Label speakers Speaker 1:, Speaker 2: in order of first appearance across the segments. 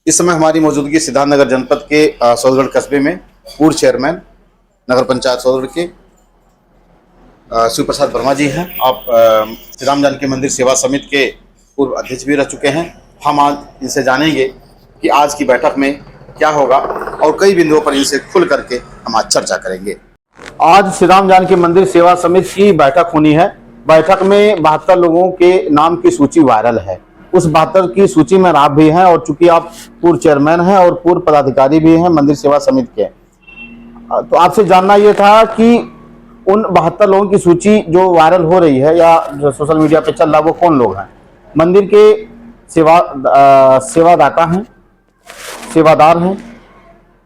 Speaker 1: इस समय हमारी मौजूदगी सिद्धार्थनगर जनपद के सौदगढ़ कस्बे में पूर्व चेयरमैन नगर पंचायत सौदगढ़ के शिव प्रसाद वर्मा जी हैं। आप श्री राम जानकी मंदिर सेवा समिति के पूर्व अध्यक्ष भी रह चुके हैं। हम आज इनसे जानेंगे कि आज की बैठक में क्या होगा और कई बिंदुओं पर इनसे खुल करके हम आज चर्चा करेंगे। आज श्री राम जानकी मंदिर सेवा समिति की बैठक होनी है। बैठक में 72 लोगों के नाम की सूची वायरल है। उस 72 की सूची में आप भी हैं और चूंकि आप पूर्व चेयरमैन हैं और पूर्व पदाधिकारी भी हैं मंदिर सेवा समिति के, तो आपसे जानना ये था कि उन 72 लोगों की सूची जो वायरल हो रही है या जो सोशल मीडिया पे चल रहा है वो कौन लोग हैं? मंदिर के सेवादाता हैं, सेवादार हैं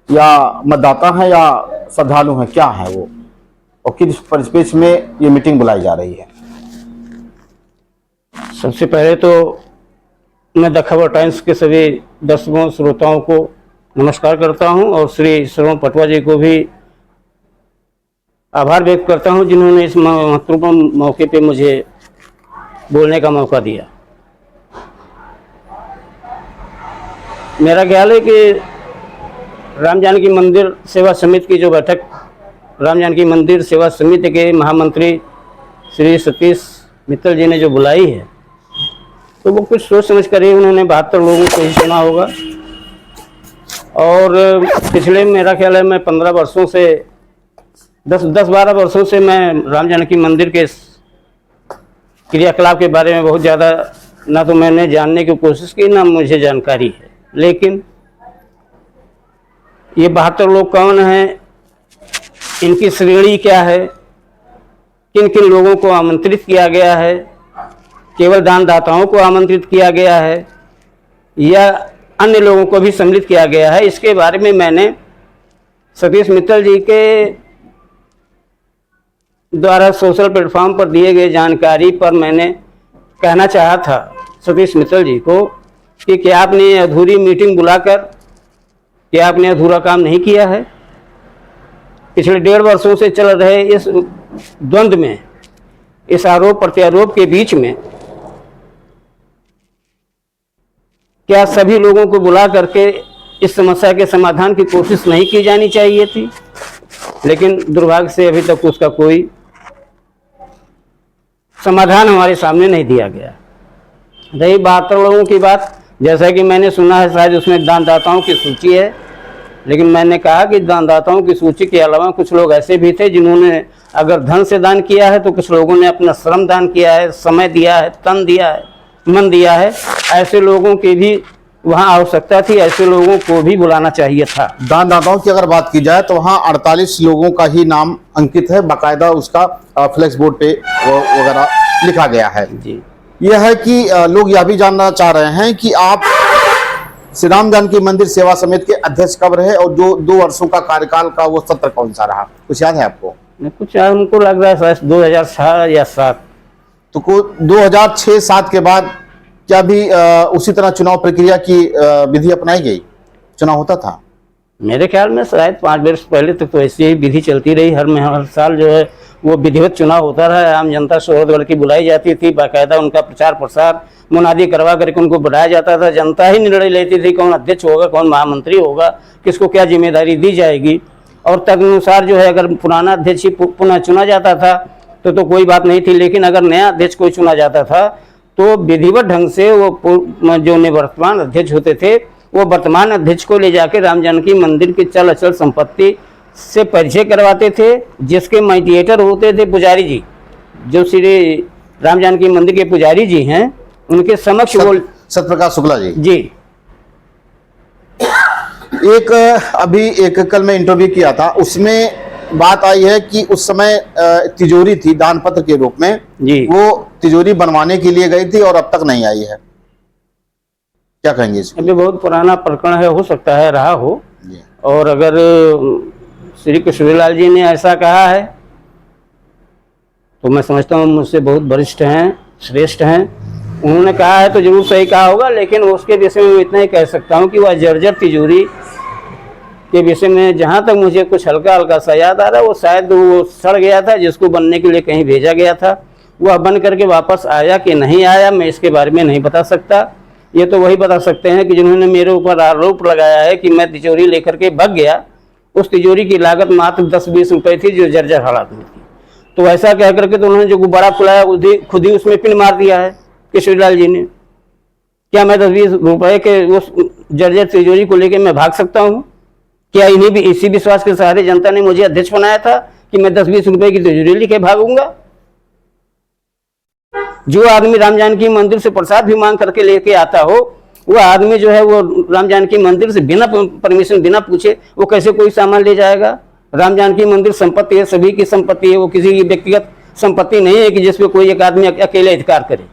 Speaker 1: या मतदाता हैं या श्रद्धालु हैं, क्या है वो और किस परिप्रेक्ष्य में ये मीटिंग बुलाई जा रही है?
Speaker 2: सबसे पहले तो मैं द खबर टाइम्स के सभी दर्शकों श्रोताओं को नमस्कार करता हूं और श्री श्रवण पटवा जी को भी आभार व्यक्त करता हूं जिन्होंने इस महत्वपूर्ण मौके पे मुझे बोलने का मौका दिया। मेरा ख्याल है कि राम जानकी मंदिर सेवा समिति की जो बैठक राम जानकी मंदिर सेवा समिति के महामंत्री श्री सतीश मित्तल जी ने जो बुलाई है, तो वो कुछ सोच समझ कर ही उन्होंने 72 लोगों को ही चुना होगा। और पिछले मेरा ख्याल है मैं 15 वर्षों से 10-12 वर्षों से मैं राम जानकी मंदिर के क्रियाकलाप के बारे में बहुत ज़्यादा ना तो मैंने जानने की कोशिश की ना मुझे जानकारी है। लेकिन ये 72 लोग कौन हैं, इनकी श्रेणी क्या है, किन किन लोगों को आमंत्रित किया गया है, केवल दानदाताओं को आमंत्रित किया गया है या अन्य लोगों को भी सम्मिलित किया गया है, इसके बारे में मैंने सतीश मित्तल जी के द्वारा सोशल प्लेटफॉर्म पर दिए गए जानकारी पर मैंने कहना चाहा था सतीश मित्तल जी को कि क्या आपने अधूरी मीटिंग बुलाकर क्या आपने अधूरा काम नहीं किया है? पिछले 1.5 वर्षों से चल रहे इस द्वंद्व में, इस आरोप प्रत्यारोप के बीच में क्या सभी लोगों को बुला करके इस समस्या के समाधान की कोशिश नहीं की जानी चाहिए थी? लेकिन दुर्भाग्य से अभी तक उसका कोई समाधान हमारे सामने नहीं दिया गया। रही 72 लोगों की बात, जैसा कि मैंने सुना है शायद उसमें दानदाताओं की सूची है, लेकिन मैंने कहा कि दानदाताओं की सूची के अलावा कुछ लोग ऐसे भी थे जिन्होंने अगर धन से दान किया है तो कुछ लोगों ने अपना श्रम दान किया है, समय दिया है, तन दिया है, मन दिया है। ऐसे लोगों की भी वहाँ आवश्यकता थी, ऐसे लोगों को भी बुलाना चाहिए था।
Speaker 1: दानदाताओं की अगर बात की जाए तो वहाँ 48 लोगों का ही नाम अंकित है, बाकायदा उसका फ्लेक्स बोर्ड पे वगैरह लिखा गया है
Speaker 2: जी।
Speaker 1: यह है कि लोग यह भी जानना चाह रहे हैं कि आप श्री राम जानकी मंदिर सेवा समिति के अध्यक्ष कब रहे और जो 2 वर्षों का कार्यकाल का वो सत्र कौन सा रहा, कुछ याद है आपको?
Speaker 2: कुछ हमको लग रहा है शायद 2006 या 7।
Speaker 1: तो 2006-7 के बाद क्या भी उसी तरह चुनाव प्रक्रिया की विधि अपनाई गई, चुनाव होता था?
Speaker 2: मेरे ख्याल में शायद 5 वर्ष पहले तक तो ऐसी ही विधि चलती रही। हर साल जो है वो विधिवत चुनाव होता रहा। आम जनता सौदगढ़ की बुलाई जाती थी, बाकायदा उनका प्रचार प्रसार मुनादी करवा करके उनको बुलाया जाता था। जनता ही निर्णय लेती थी कौन अध्यक्ष होगा, कौन महामंत्री होगा, किसको क्या जिम्मेदारी दी जाएगी। और तदनुसार जो है अगर पुराना अध्यक्ष ही पुनः चुना जाता था तो कोई बात नहीं थी, लेकिन अगर नया अध्यक्ष कोई चुना जाता था तो विधिवत ढंग से वो जो निवर्तमान अध्यक्ष होते थे वो वर्तमान अध्यक्ष को ले जाकर राम जानकी मंदिर की चल अचल संपत्ति से परिचय करवाते थे, जिसके मीडिएटर होते थे पुजारी जी, जो श्री राम जानकी मंदिर के पुजारी जी हैं, उनके समक्ष वो
Speaker 1: सत्यप्रकाश शुक्ला जी
Speaker 2: जी।
Speaker 1: एक कल मैं इंटरव्यू किया था, उसमें बात आई है कि उस समय तिजोरी थी दान पत्र के रूप में
Speaker 2: जी,
Speaker 1: वो तिजोरी बनवाने के लिए गई थी और अब तक नहीं आई है, क्या कहेंगे इसमें?
Speaker 2: अभी बहुत पुराना प्रकरण है, हो सकता है रहा हो। और अगर श्री कृष्णलाल जी ने ऐसा कहा है तो मैं समझता हूँ मुझसे बहुत वरिष्ठ हैं, श्रेष्ठ हैं, उन्होंने कहा है तो जरूर सही कहा होगा। लेकिन उसके विषय में इतना ही कह सकता हूँ कि वह जर्जर तिजोरी के विषय में जहाँ तक मुझे कुछ हल्का हल्का सा याद आ रहा है, वो शायद वो सड़ गया था, जिसको बनने के लिए कहीं भेजा गया था, वह बन करके वापस आया कि नहीं आया मैं इसके बारे में नहीं बता सकता। ये तो वही बता सकते हैं कि जिन्होंने मेरे ऊपर आरोप लगाया है कि मैं तिजोरी लेकर के भाग गया। उस तिजोरी की लागत मात्र 10-20 रुपए थी, जो जर्जर हालात में थी। तो ऐसा कह करके तो उन्होंने जो गुब्बारा फुलाया खुद ही उसमें पिन मार दिया है किशोरीलाल जी ने। क्या मैं 10-20 रुपए के उस जर्जर तिजोरी को लेकर मैं भाग सकता हूँ? क्या इसी विश्वास के सहारे जनता ने मुझे अध्यक्ष बनाया था कि मैं 10-20 रुपए की तिजोरी लेके भागूंगा? जो आदमी राम जानकी मंदिर से प्रसाद भी मांग करके लेके आता हो, वो आदमी जो है वो राम जानकी मंदिर से बिना परमिशन, बिना पूछे वो कैसे कोई सामान ले जाएगा? राम जानकी मंदिर संपत्ति है, सभी की संपत्ति है, वो किसी की व्यक्तिगत संपत्ति नहीं है कि जिसपे कोई एक आदमी अकेले अधिकार करे।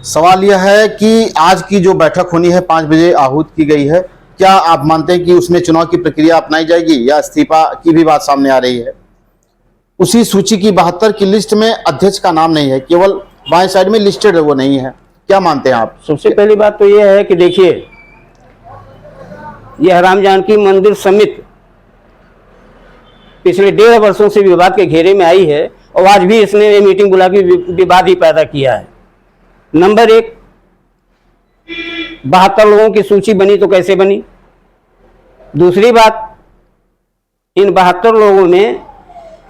Speaker 1: सवाल यह है कि आज की जो बैठक होनी है 5 बजे आहूत की गई है, क्या आप मानते हैं कि उसमें चुनाव की प्रक्रिया अपनाई जाएगी या इस्तीफा की भी बात सामने आ रही है? उसी सूची की 72 की लिस्ट में अध्यक्ष का नाम नहीं है, केवल बाएं साइड में लिस्टेड है, वो नहीं है। क्या मानते हैं आप?
Speaker 2: सबसे पहली बात तो यह है कि देखिए, यह राम जानकी मंदिर समिति पिछले 1.5 वर्षों से विवाद के घेरे में आई है और आज भी इसने मीटिंग बुला के विवाद ही पैदा किया है। नंबर 1, 72 लोगों की सूची बनी तो कैसे बनी? दूसरी बात, इन 72 लोगों में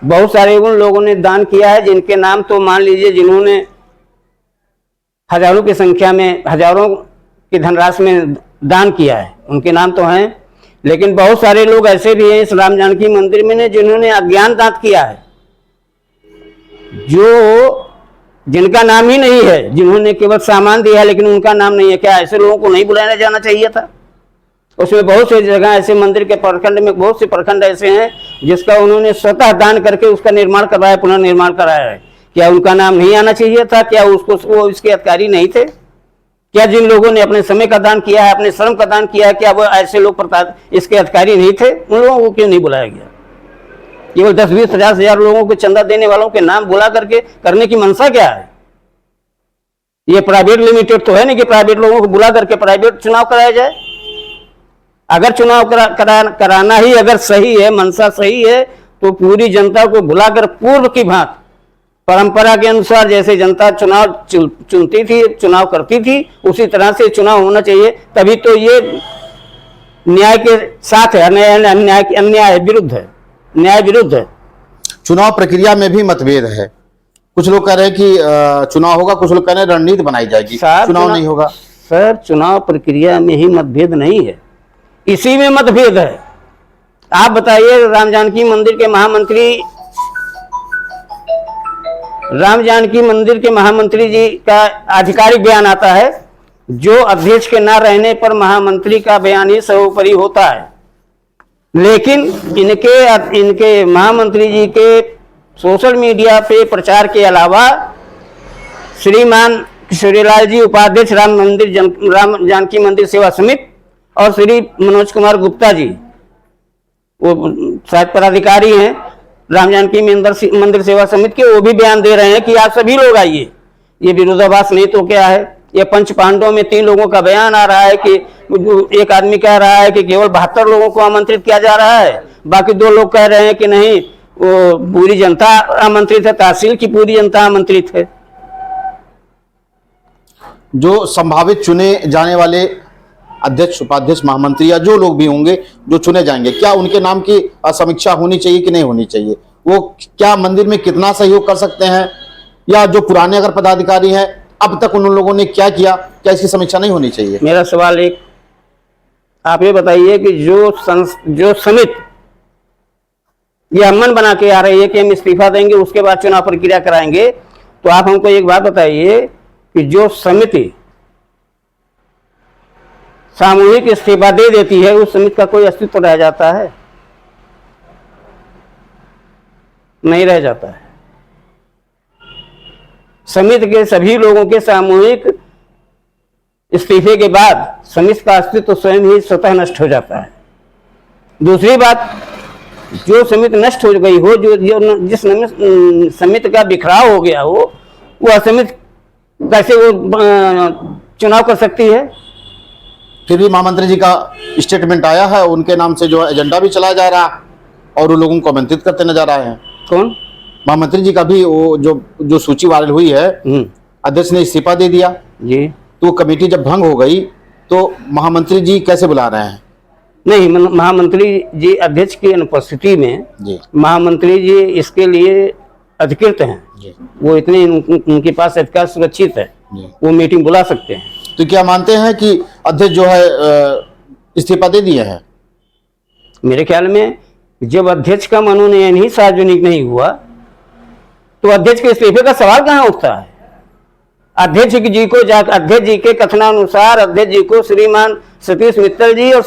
Speaker 2: बहुत सारे उन लोगों ने दान किया है जिनके नाम तो मान लीजिए, जिन्होंने हजारों की संख्या में, हजारों की धनराशि में दान किया है, उनके नाम तो हैं। लेकिन बहुत सारे लोग ऐसे भी हैं इस राम जानकी मंदिर में ने जिन्होंने अज्ञान दान किया है, जो जिनका नाम ही नहीं है, जिन्होंने केवल सामान दिया है लेकिन उनका नाम नहीं है। क्या ऐसे लोगों को नहीं बुलाया जाना चाहिए था? उसमें बहुत से जगह ऐसे, मंदिर के प्रखंड में बहुत से प्रखंड ऐसे हैं जिसका उन्होंने स्वतः दान करके उसका निर्माण करवाया, पुनर्निर्माण कराया है। क्या उनका नाम नहीं आना चाहिए था? क्या वो इसके अधिकारी नहीं थे? क्या जिन लोगों ने अपने समय का दान किया है, अपने श्रम का दान किया है, क्या वो ऐसे लोग इसके अधिकारी नहीं थे? उन लोगों को क्यों नहीं बुलाया गया? केवल 10-20-50 हजार लोगों को चंदा देने वालों के नाम बुला करके करने की मंशा क्या है? ये प्राइवेट लिमिटेड तो है नहीं कि प्राइवेट लोगों को बुला करके प्राइवेट चुनाव कराया जाए। अगर चुनाव कराना ही अगर सही है, मंशा सही है, तो पूरी जनता को बुलाकर पूर्व की भांति परंपरा के अनुसार जैसे जनता चुनाव चुनती थी, चुनाव करती थी, उसी तरह से चुनाव होना चाहिए। तभी तो ये न्याय के साथ है, अन्याय विरुद्ध है, न्याय विरुद्ध है।
Speaker 1: चुनाव प्रक्रिया में भी मतभेद है। कुछ लोग कह रहे हैं कि चुनाव होगा, कुछ लोग कह रहे हैं रणनीति बनाई जाएगी, चुनाव नहीं होगा।
Speaker 2: सर, चुनाव प्रक्रिया में ही मतभेद नहीं है, इसी में मतभेद है। आप बताइए, राम जानकी मंदिर के महामंत्री जी का आधिकारिक बयान आता है, जो अध्यक्ष के न रहने पर महामंत्री का बयान ही सर्वोपरि होता है। लेकिन इनके महामंत्री जी के सोशल मीडिया पे प्रचार के अलावा श्रीमान किशोरीलाल जी, उपाध्यक्ष राम जानकी मंदिर सेवा समिति, और श्री मनोज कुमार गुप्ता जी, वो शायद पदाधिकारी हैं राम जानकी मंदिर सेवा समिति के, वो भी बयान दे रहे हैं कि आप सभी लोग आइए। ये विरोधाभास नहीं तो क्या है? ये पंच पांडवों में 3 लोगों का बयान आ रहा है कि एक आदमी कह रहा है कि केवल 72 लोगों को आमंत्रित किया जा रहा है, बाकी 2 लोग कह रहे हैं कि नहीं, वो पूरी जनता आमंत्रित है, तहसील की पूरी जनता आमंत्रित है।
Speaker 1: जो संभावित चुने जाने वाले अध्यक्ष, उपाध्यक्ष, महामंत्री या जो लोग भी होंगे जो चुने जाएंगे, क्या उनके नाम की समीक्षा होनी चाहिए कि नहीं होनी चाहिए? वो क्या मंदिर में कितना सहयोग कर सकते हैं, या जो पुराने अगर पदाधिकारी हैं अब तक उन लोगों ने क्या किया, क्या इसकी समीक्षा नहीं होनी चाहिए?
Speaker 2: मेरा सवाल एक, आप ये बताइए कि जो समिति ये अमन बना के आ रही है कि हम इस्तीफा देंगे उसके बाद चुनाव प्रक्रिया कराएंगे, तो आप हमको एक बात बताइए कि जो समिति सामूहिक इस्तीफा दे देती है, उस समिति का कोई अस्तित्व रह जाता है? नहीं रह जाता है। समिति के सभी लोगों के सामूहिक इस्तीफे के बाद समिति का अस्तित्व स्वयं ही स्वतः नष्ट हो जाता है। दूसरी बात, जो समिति नष्ट हो गई हो, जिस समिति का बिखराव हो गया हो, वह समिति कैसे वो चुनाव कर सकती है?
Speaker 1: फिर भी महामंत्री जी का स्टेटमेंट आया है, उनके नाम से जो एजेंडा भी चलाया जा रहा है और वो लोगों को आमंत्रित करते नजर आए हैं।
Speaker 2: कौन?
Speaker 1: महामंत्री जी का भी वो जो सूची वायरल हुई है, अध्यक्ष ने इस्तीफा दे दिया
Speaker 2: जी।
Speaker 1: तो कमेटी जब भंग हो गई तो महामंत्री जी कैसे बुला रहे हैं?
Speaker 2: नहीं, महामंत्री जी अध्यक्ष की अनुपस्थिति में
Speaker 1: जी
Speaker 2: महामंत्री जी इसके लिए अधिकृत हैं
Speaker 1: जी
Speaker 2: वो इतने उनके पास अधिकार सुरक्षित है,
Speaker 1: जी।
Speaker 2: वो मीटिंग बुला सकते हैं।
Speaker 1: तो क्या मानते हैं कि अध्यक्ष जो है इस्तीफा दे दिए हैं?
Speaker 2: मेरे ख्याल में जब अध्यक्ष का मनोनयन ही सार्वजनिक नहीं हुआ तो अध्यक्ष के इस्तीफे का सवाल कहाँ उठता है? अध्यक्ष जी को अध्यक्ष जी के कथनानुसार अध्यक्ष जी को श्रीमान सतीश मित्तल जी और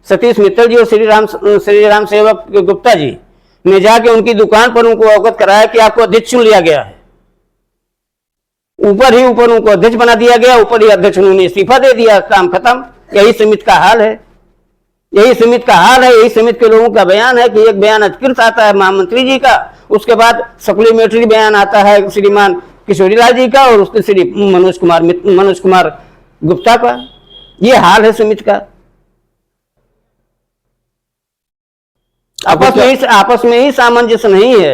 Speaker 2: सतीश मित्तल जी और श्री राम सेवक गुप्ता जी ने जाके उनकी दुकान पर उनको अवगत कराया कि आपको अध्यक्ष चुन लिया गया है। ऊपर उनको अध्यक्ष बना दिया गया, ऊपर ही अध्यक्ष उन्होंने इस्तीफा दे दिया, काम खत्म। यही समिति का हाल है, यही समिति के लोगों का बयान है कि एक बयान अधिकृत आता है महामंत्री जी का, उसके बाद सप्लीमेंट्री बयान आता है श्रीमान किशोरीलाल जी का और उसके श्री मनोज कुमार गुप्ता का। ये हाल है समिति का। आपस में ही सामंजस्य नहीं है।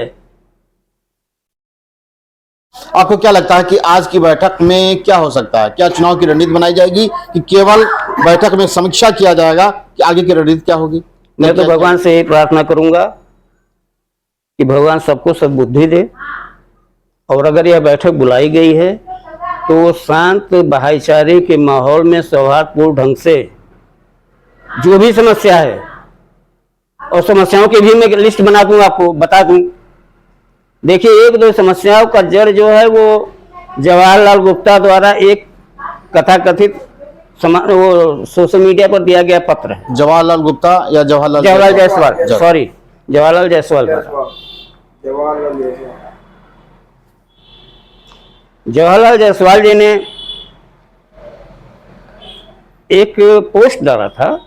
Speaker 1: आपको क्या लगता है कि आज की बैठक में क्या हो सकता है? क्या चुनाव की रणनीति बनाई जाएगी कि केवल बैठक में समीक्षा किया जाएगा कि आगे की रणनीति क्या होगी?
Speaker 2: मैं तो भगवान से यही प्रार्थना करूंगा कि भगवान सबको सद्बुद्धि दे, और अगर यह बैठक बुलाई गई है तो शांत भाईचारे के माहौल में सौहार्दपूर्ण ढंग से जो भी समस्या है, और समस्याओं की भी मैं लिस्ट बना दूं, आपको बता दूं। देखिए, एक दो समस्याओं का जड़ जो है वो जवाहरलाल गुप्ता द्वारा एक कथाकथित वो सोशल मीडिया पर दिया गया पत्र है।
Speaker 1: जवाहरलाल गुप्ता या जवाहरलाल
Speaker 2: जायसवाल, सॉरी, जवाहरलाल जायसवाल जी ने एक पोस्ट डाला था।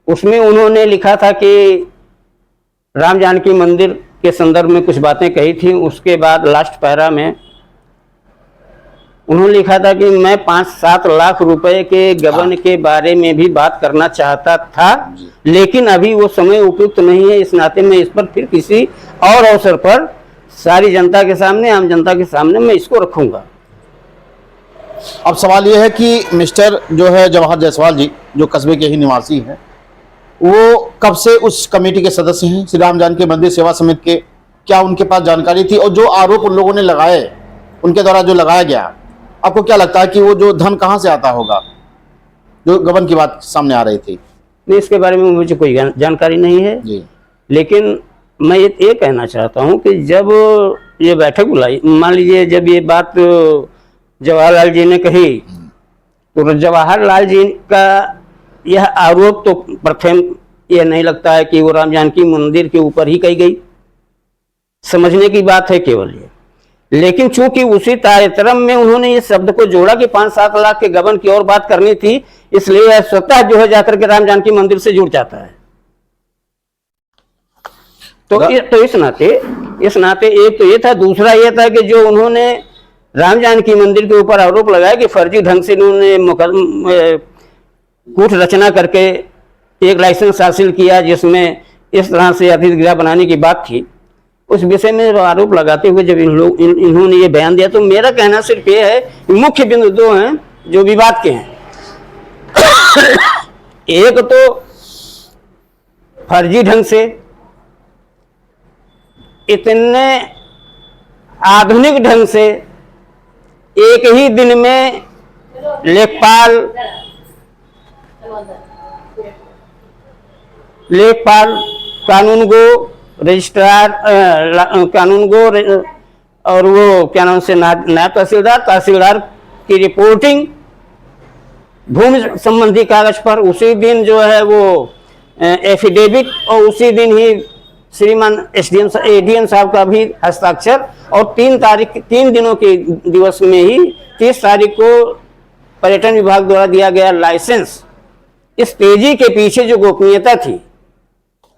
Speaker 2: उसमें उन्होंने लिखा था कि राम जानकी मंदिर के संदर्भ में कुछ बातें कही थी। उसके बाद लास्ट पैरा में उन्होंने लिखा था कि मैं 5-7 लाख रुपए के गबन के बारे में भी बात करना चाहता था, लेकिन अभी वो समय उपयुक्त नहीं है। इस नाते मैं इस पर फिर किसी और अवसर पर सारी जनता के सामने, आम जनता के सामने मैं इसको रखूंगा।
Speaker 1: अब सवाल यह है कि मिस्टर जो है जवाहर जायसवाल जी, जो कस्बे के ही निवासी हैं, वो कब से उस कमेटी के सदस्य हैं श्री राम जानकी मंदिर सेवा समिति के? क्या उनके पास जानकारी थी? और जो आरोप उन लोगों ने लगाए, उनके द्वारा जो लगाया गया, आपको क्या लगता है कि वो जो धन कहाँ से आता होगा, जो गबन की बात सामने आ रही थी?
Speaker 2: नहीं, इसके बारे में मुझे कोई जानकारी नहीं है
Speaker 1: जी।
Speaker 2: लेकिन मैं ये कहना चाहता हूँ कि जब ये बैठक बुलाई, मान लीजिए जब ये बात जवाहरलाल जी ने कही, तो जवाहरलाल जी का यह आरोप तो प्रथम यह नहीं लगता है कि वो राम जानकी मंदिर के ऊपर ही कही गई, समझने की बात है केवल ये। लेकिन चूंकि उसी कार्यक्रम में उन्होंने इस शब्द को जोड़ा कि 5-7 लाख के गबन की और बात करनी थी, इसलिए स्वतः जो है जाकर के राम जानकी मंदिर से जुड़ जाता है। तो इस नाते एक तो ये था, दूसरा ये था कि जो उन्होंने राम जानकी मंदिर के ऊपर आरोप लगाया कि फर्जी ढंग से उन्होंने कूट रचना करके एक लाइसेंस हासिल किया जिसमें इस तरह से अतिथि बनाने की बात थी, उस विषय में आरोप लगाते हुए जब इन्होंने ये बयान दिया, तो मेरा कहना सिर्फ ये है कि मुख्य बिंदु दो हैं जो विवाद के हैं। एक तो फर्जी ढंग से इतने आधुनिक ढंग से एक ही दिन में लेखपाल, कानूनगो, रजिस्ट्रार, कानूनगो और वो क्या नाम से नायब तहसीलदार की रिपोर्टिंग भूमि संबंधी कागज पर उसी दिन जो है वो एफिडेविट, और उसी दिन ही श्रीमान एडीएम साहब का भी हस्ताक्षर, और 3 दिनों के दिवस में ही 30 तारीख को पर्यटन विभाग द्वारा दिया गया लाइसेंस। इस तेजी के पीछे जो गोपनीयता थी,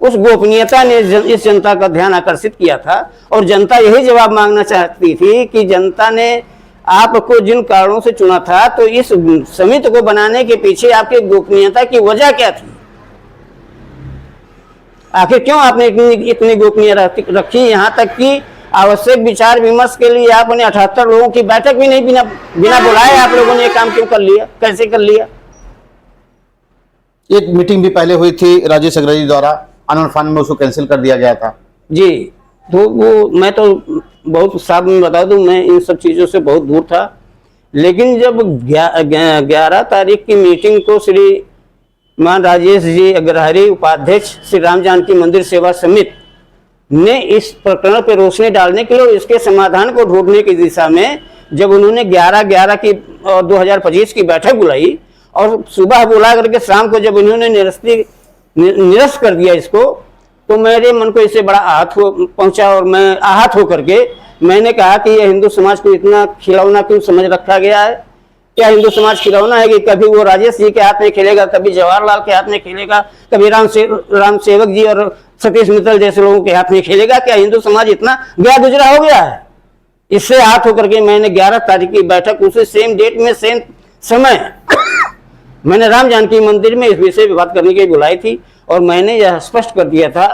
Speaker 2: उस गोपनीयता ने इस जनता का ध्यान आकर्षित किया था, और जनता यही जवाब मांगना चाहती थी कि जनता ने आपको जिन कारणों से चुना था, तो इस समिति को बनाने के पीछे आपकी गोपनीयता की वजह क्या थी। आखिर क्यों आपने इतनी इतनी गोपनीय रखी? यहाँ तक कि आवश्यक विचार विमर्श के लिए आपने 78 लोगों की बैठक भी नहीं बिना बिना बुलाए आप लोगों ने ये काम क्यों कर लिया? कैसे कर लिया?
Speaker 1: एक मीटिंग भी पहले हुई थी राजेश अग्रवाल द्वारा, आनंद फान में उसको कैंसिल कर दिया गया था।
Speaker 2: जी, तो वो मैं तो बहुत साफ में बता दूं, मैं इन सब चीज़ों से बहुत दूर था। लेकिन जब 11 तारीख की मीटिंग को श्रीमान राजेश जी अग्रहरी, उपाध्यक्ष श्री राम जानकी मंदिर सेवा समिति ने इस प्रकरण पर रोशनी डालने के लिए और इसके समाधान को ढूंढने की दिशा में जब उन्होंने 11/11 की 2025 की बैठक बुलाई और सुबह बुला करके शाम को जब उन्होंने निरस्त कर दिया इसको, तो मेरे मन को इससे बड़ा आहत पहुंचा और मैं आहत होकर के मैंने कहा कि ये हिंदू समाज को इतना खिलौना क्यों समझ रखा गया है? क्या हिंदू समाज खिलौना है कि कभी वो राजेश जी के हाथ में खेलेगा, कभी जवाहरलाल के हाथ में खेलेगा, कभी राम सेवक जी और सतीश मित्तल जैसे लोगों के हाथ में खेलेगा? क्या हिंदू समाज इतना गया गुजरा हो गया है? इससे आहत होकर के मैंने 11 तारीख की बैठक उसी सेम डेट में सेम समय मैंने राम जानकी मंदिर में इस विषय पर बात करने के लिए बुलाई थी और मैंने यह स्पष्ट कर दिया था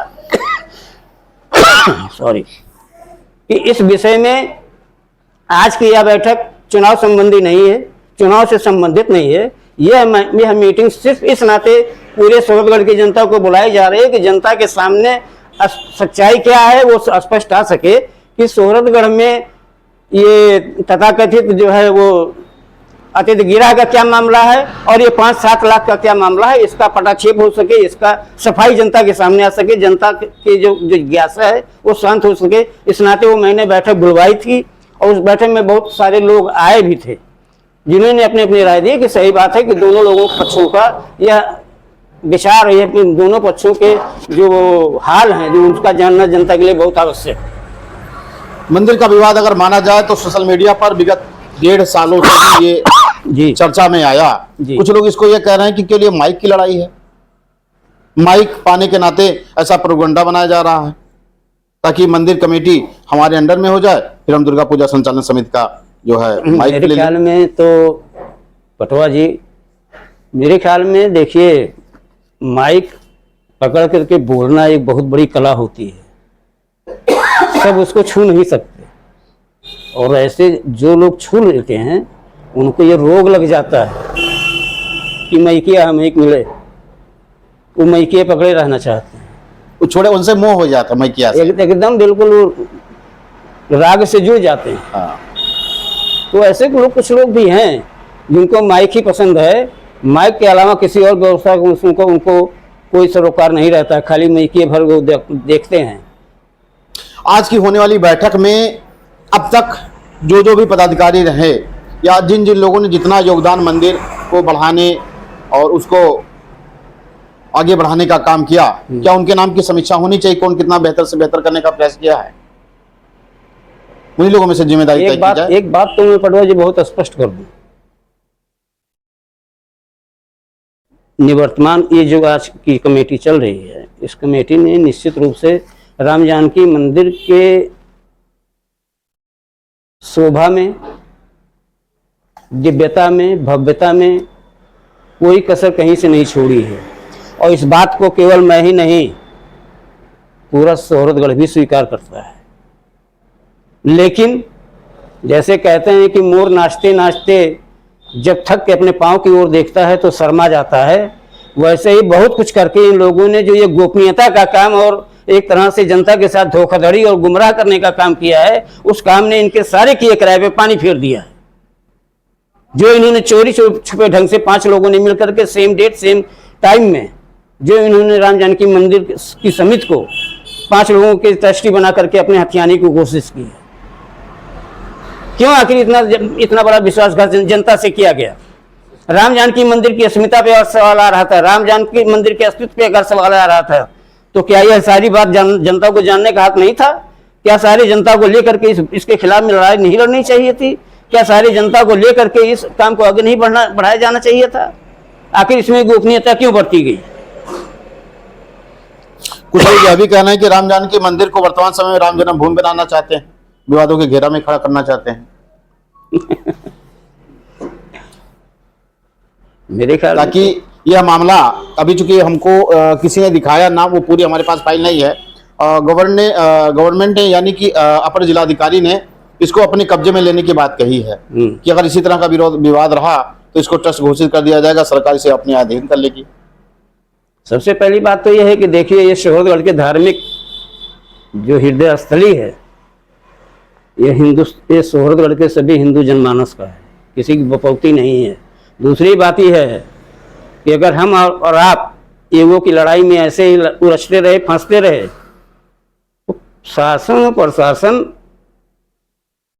Speaker 2: सॉरी, कि इस विषय में आज की यह बैठक चुनाव संबंधी नहीं है, चुनाव से संबंधित नहीं है। यह मीटिंग सिर्फ इस नाते पूरे सूरतगढ़ की जनता को बुलाई जा रही है कि जनता के सामने सच्चाई क्या है वो स्पष्ट आ सके कि सूरतगढ़ में ये तथाकथित जो है वो अतिथि गिरा का क्या मामला है और ये 5-7 लाख का क्या मामला है, इसका पटाक्षेप हो सके, इसका सफाई जनता के सामने आ सके, जनता की जो जिज्ञासा है वो शांत हो सके। इस नाते वो मैंने बैठक बुलवाई थी और उस बैठक में बहुत सारे लोग आए भी थे जिन्होंने अपनी अपनी राय दी कि सही बात है कि दोनों लोगों पक्षों का यह विचार है, दोनों पक्षों के जो हाल हैं जो उसका जानना जनता के लिए बहुत आवश्यक है।
Speaker 1: मंदिर का विवाद अगर माना जाए तो सोशल मीडिया पर विगत 1.5 सालों से ये
Speaker 2: जी
Speaker 1: चर्चा में आया। कुछ लोग इसको ये कह रहे हैं कि केवल माइक की लड़ाई है, माइक पाने के नाते ऐसा प्रोपगंडा बनाया जा रहा है ताकि मंदिर कमेटी हमारे अंडर में हो जाए, फिर हम दुर्गा पूजा संचालन समिति का जो है माइक
Speaker 2: मेरे ख्याल में तो पटवा जी, मेरे ख्याल में देखिए माइक पकड़ करके बोलना एक बहुत बड़ी कला होती है, सब उसको छू नहीं सकते और ऐसे जो लोग छू लेते हैं उनको ये रोग लग जाता है कि मैकिया हमें एक मिले, वो मैकिया पकड़े रहना चाहते हैं,
Speaker 1: वो छोड़े उनसे मोह हो जाता है मैकिया से।
Speaker 2: एकदम बिल्कुल राग से जुड़ जाते हैं।
Speaker 1: हाँ।
Speaker 2: तो ऐसे लोग कुछ लोग भी हैं जिनको माइक ही पसंद है, माइक के अलावा किसी और व्यवस्था को उनको कोई सरोकार नहीं रहता, खाली मैकिए भर वो देखते हैं।
Speaker 1: आज की होने वाली बैठक में अब तक जो भी पदाधिकारी रहे या जिन जिन लोगों ने जितना योगदान मंदिर को बढ़ाने और उसको आगे बढ़ाने का काम किया, क्या उनके नाम की समीक्षा होनी चाहिए? कौन कितना बेहतर से बेहतर करने का प्रयास किया है? उन्हीं लोगों में से जिम्मेदारी तय की जाए।
Speaker 2: एक बात तो मैं पटवा जी बहुत स्पष्ट कर दूं, निवर्तमान ये जो आज की कमेटी चल रही है, इस कमेटी ने निश्चित रूप से राम जानकी मंदिर के शोभा में, दिव्यता में, भव्यता में कोई कसर कहीं से नहीं छोड़ी है और इस बात को केवल मैं ही नहीं पूरा सूरतगढ़ भी स्वीकार करता है। लेकिन जैसे कहते हैं कि मोर नाचते नाचते जब थक के अपने पाँव की ओर देखता है तो शर्मा जाता है, वैसे ही बहुत कुछ करके इन लोगों ने जो ये गोपनीयता का काम और एक तरह से जनता के साथ धोखाधड़ी और गुमराह करने का काम किया है, उस काम ने इनके सारे किए किराए पे पानी फेर दिया है। जो इन्होंने चोरी छुपे ढंग से 5 लोगों ने मिलकर के सेम डेट सेम टाइम में जो इन्होंने राम जानकी मंदिर की समिति को 5 लोगों के ट्रस्टी बना करके अपने हथियाने की कोशिश की है। क्यों आखिर इतना बड़ा विश्वासघात जनता से किया गया? राम जानकी मंदिर की अस्मिता पे सवाल आ रहा था, राम जानकी मंदिर के अस्तित्व पे अगर सवाल आ रहा था, तो क्या यह सारी बात जनता को जानने का हक नहीं था? क्या सारी जनता को लेकर के इसके खिलाफ में लड़ाई नहीं लड़नी चाहिए थी? क्या सारी जनता को लेकर के इस काम को आगे नहीं बढ़ाया जाना चाहिए था? आखिर इसमें गोपनीयता क्यों बढ़ती गई?
Speaker 1: कुछ लोग यह भी कहना है कि राम जानकी मंदिर को वर्तमान समय में राम जन्मभूमि बनाना चाहते हैं, विवादों के घेरा में खड़ा करना चाहते हैं
Speaker 2: मेरे ख्याल
Speaker 1: ताकि यह मामला अभी चूंकि हमको किसी ने दिखाया ना, वो पूरी हमारे पास फाइल नहीं है। गवर्नमेंट ने यानी कि अपर जिलाधिकारी ने इसको अपने कब्जे में लेने की बात कही है कि अगर इसी तरह का विवाद रहा तो इसको ट्रस्ट घोषित कर दिया जाएगा, सरकार इसे अपने अधीन कर लेगी।
Speaker 2: सबसे पहली बात तो यह है कि देखिए, ये सोहरगढ़ के धार्मिक जो हृदय स्थली है, ये सोहरगढ़ के सभी हिंदू जनमानस का है, किसी की बपौती नहीं है। दूसरी बात यह है कि अगर हम और आप ईगो की लड़ाई में ऐसे ही उलझते रहे, फंसते रहे, तो शासन और प्रशासन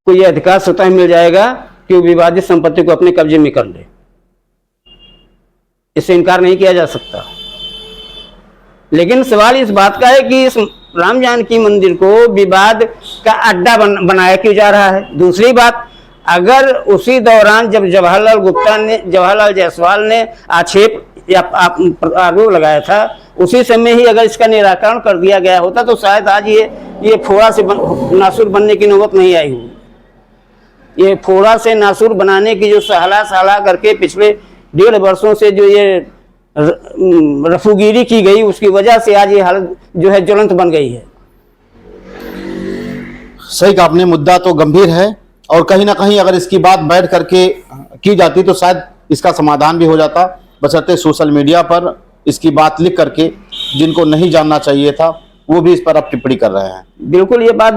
Speaker 2: को यह अधिकार स्वतः मिल जाएगा कि वो विवादित संपत्ति को अपने कब्जे में कर ले। इससे इनकार नहीं किया जा सकता। लेकिन सवाल इस बात का है कि इस राम जानकी मंदिर को विवाद का अड्डा बनाया क्यों जा रहा है। दूसरी बात, अगर उसी दौरान जब जवाहरलाल जायसवाल ने आक्षेप या आरोप लगाया था, उसी समय ही अगर इसका निराकरण कर दिया गया होता तो शायद आज ये फोड़ा से नासूर बनने की नौबत नहीं आई हो। ये फोड़ा से नासूर बनाने की जो साला करके पिछले 1.5 वर्षों से जो ये रफूगिरी की गई, उसकी वजह से आज ये हालत जो है ज्वलंत बन गई है।
Speaker 1: सही कहा आपने, मुद्दा तो गंभीर है और कहीं ना कहीं अगर इसकी बात बैठ करके की जाती तो शायद इसका समाधान भी हो जाता, बशर्ते सोशल मीडिया पर इसकी बात लिख करके जिनको नहीं जानना चाहिए था वो भी इस पर अब टिप्पणी कर रहे हैं।
Speaker 2: बिल्कुल ये बात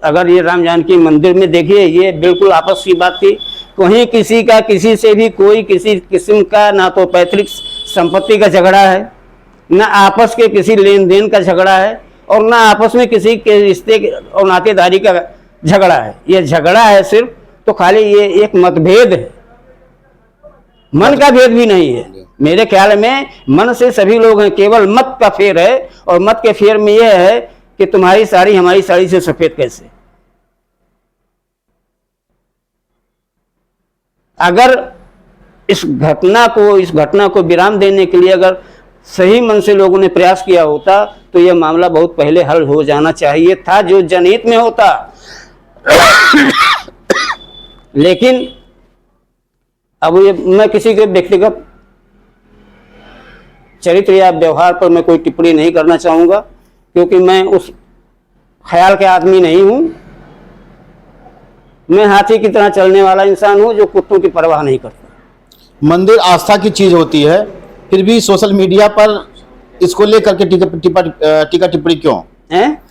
Speaker 2: अगर ये राम जानकी मंदिर में देखिए, ये बिल्कुल आपस की बात थी। कहीं किसी का किसी से भी कोई किसी किस्म का ना तो पैतृक संपत्ति का झगड़ा है, ना आपस के किसी लेन देन का झगड़ा है, और ना आपस में किसी के रिश्ते और नातेदारी का झगड़ा है। ये झगड़ा है सिर्फ तो खाली ये एक मतभेद है, मन का भेद भी नहीं है। मेरे ख्याल में मन से सभी लोग हैं, केवल मत का फेर है, और मत के फेर में यह है कि तुम्हारी साड़ी हमारी साड़ी से सफेद कैसे। अगर इस घटना को विराम देने के लिए अगर सही मन से लोगों ने प्रयास किया होता तो यह मामला बहुत पहले हल हो जाना चाहिए था, जो जनहित में होता। लेकिन अब ये मैं किसी के व्यक्तिगत चरित्र या व्यवहार पर मैं कोई टिप्पणी नहीं करना चाहूंगा, क्योंकि मैं उस ख्याल के आदमी नहीं हूं। मैं हाथी की तरह चलने वाला इंसान हूं जो कुत्तों की परवाह नहीं करता।
Speaker 1: मंदिर आस्था की चीज होती है, फिर भी सोशल मीडिया पर इसको लेकर के टीका टिप्पणी क्यों
Speaker 2: है?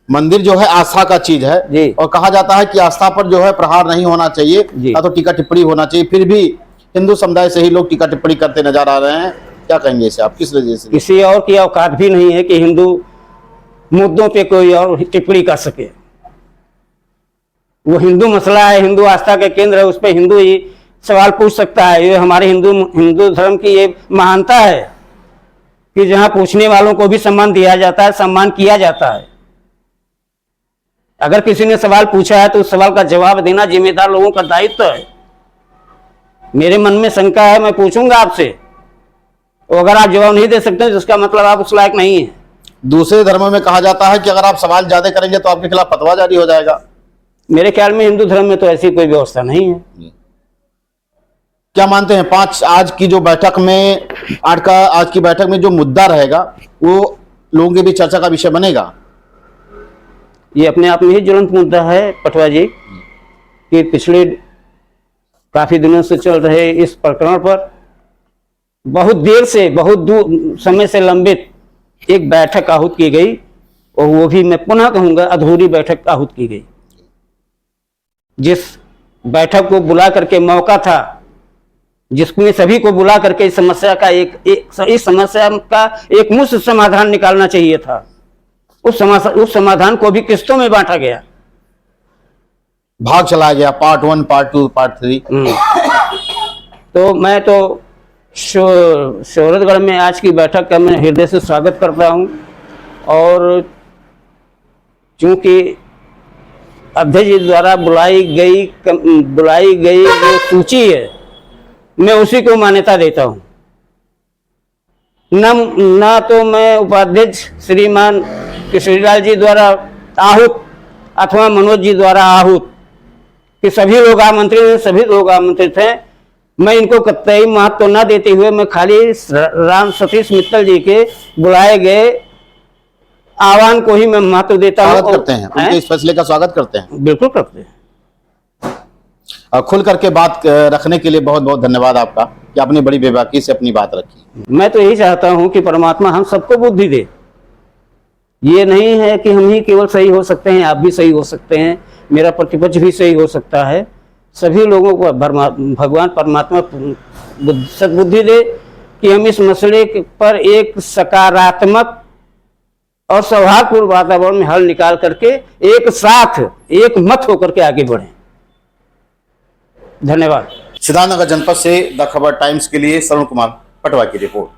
Speaker 1: मंदिर जो है आस्था का चीज है
Speaker 2: जी।
Speaker 1: और कहा जाता है कि आस्था पर जो है प्रहार नहीं होना चाहिए, या तो टीका टिप्पणी होना चाहिए। फिर भी हिंदू समुदाय से ही लोग टीका टिप्पणी करते नजर आ रहे हैं, क्या कहेंगे इसे आप, किस वजह से?
Speaker 2: किसी और की औकात भी नहीं है कि हिंदू मुद्दों पे कोई और टिप्पणी कर सके। वो हिंदू मसला है, हिंदू आस्था का केंद्र है, उस पर हिंदू ही सवाल पूछ सकता है। ये हमारे हिंदू धर्म की ये महानता है कि जहां पूछने वालों को भी सम्मान दिया जाता है, सम्मान किया जाता है। अगर किसी ने सवाल पूछा है तो उस सवाल का जवाब देना जिम्मेदार लोगों का दायित्व है। मेरे मन में शंका है, मैं पूछूंगा आपसे, और अगर आप जवाब नहीं दे सकते तो इसका मतलब आप उस लायक नहीं है।
Speaker 1: दूसरे धर्मों में कहा जाता है कि अगर आप सवाल ज्यादा करेंगे तो आपके खिलाफ फतवा जारी हो जाएगा।
Speaker 2: मेरे ख्याल में हिंदू धर्म में तो ऐसी कोई व्यवस्था नहीं है।
Speaker 1: क्या मानते हैं आज की बैठक में जो मुद्दा रहेगा वो लोगों के बीच चर्चा का विषय बनेगा?
Speaker 2: ये अपने आप में ही ज्वलंत मुद्दा है पटवा जी, कि पिछले काफी दिनों से चल रहे इस प्रकरण पर बहुत देर से, बहुत दूर समय से लंबित एक बैठक आहूत की गई, और वो भी मैं पुनः कहूंगा अधूरी बैठक आहूत की गई। जिस बैठक को बुला करके मौका था, जिसमें सभी को बुला करके इस समस्या का एक मुश्त समाधान निकालना चाहिए था, उस समाधान को भी किस्तों में बांटा गया,
Speaker 1: भाग चला गया, पार्ट 1, पार्ट 2, पार्ट 3।
Speaker 2: तो मैं तो सोहरगढ़ में आज की बैठक का मैं हृदय से स्वागत करता हूं, और चूंकि अध्यक्ष जी द्वारा बुलाई गई जो सूची है, मैं उसी को मान्यता देता हूं। ना तो मैं उपाध्यक्ष श्रीमान किशोरीलाल जी द्वारा आहूत अथवा मनोज जी द्वारा आहूत कि सभी लोग आमंत्रित हैं, मैं इनको कतई महत्व न देते हुए मैं खाली राम सतीश मित्तल जी के बुलाए गए आह्वान को ही मैं महत्व देता हूँ।
Speaker 1: स्वागत करते हैं, उनके इस फैसले का स्वागत करते हैं।
Speaker 2: बिल्कुल करते हैं।
Speaker 1: खुल करके बात रखने के लिए बहुत बहुत धन्यवाद आपका कि आपने बड़ी बेबाकी से अपनी बात रखी।
Speaker 2: मैं तो यही चाहता हूं कि परमात्मा हम सबको बुद्धि दे। ये नहीं है कि हम ही केवल सही हो सकते हैं, आप भी सही हो सकते हैं, मेरा प्रतिपक्ष भी सही हो सकता है। सभी लोगों को भगवान परमात्मा सद्बुद्धि दे कि हम इस मसले पर एक सकारात्मक और सौहार्दपूर्ण वातावरण में हल निकाल करके एक साथ एक मत होकर के आगे बढ़ें। धन्यवाद।
Speaker 1: सिद्धार्थनगर जनपद से द खबर टाइम्स के लिए सरुण कुमार पटवा की रिपोर्ट।